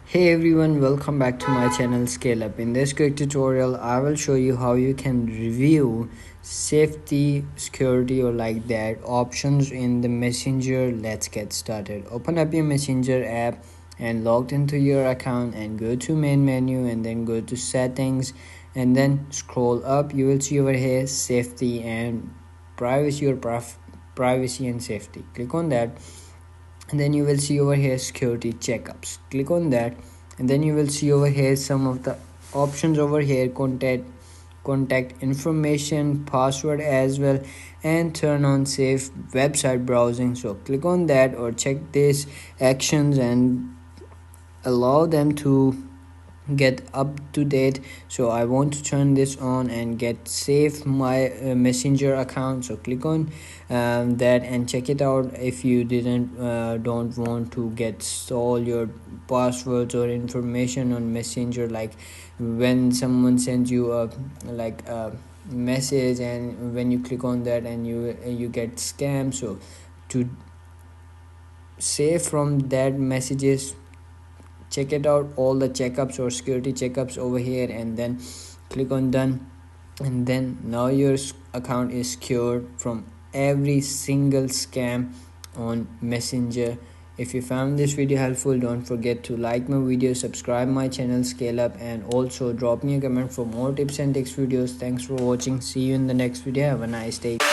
Hey everyone, welcome back to my channel Scale Up. In this quick tutorial, I will show you how you can review safety, security or like that options in the Messenger. Let's get started. Open up your Messenger app and logged into your account and go to main menu and then go to settings and then scroll up. You will see over here safety and privacy or privacy and safety. Click on that and then you will see over here security checkups. Click on that and then you will see over here some of the options over here, contact information, password as well, and turn on safe website browsing. So click on that or check these actions and allow them to get up to date. So I want to turn this on and get save my messenger account. So click on that and check it out if you don't want to get all your passwords or information on messenger, like when someone sends you a message and when you click on that and you get scammed. So to save from that messages, check it out all the checkups or security checkups over here and then click on done, and then now your account is secured from every single scam on messenger. If you found this video helpful, don't forget to like my video, subscribe my channel Scale Up, and also drop me a comment for more tips and tricks videos. Thanks for watching. See you in the next video. Have a nice day.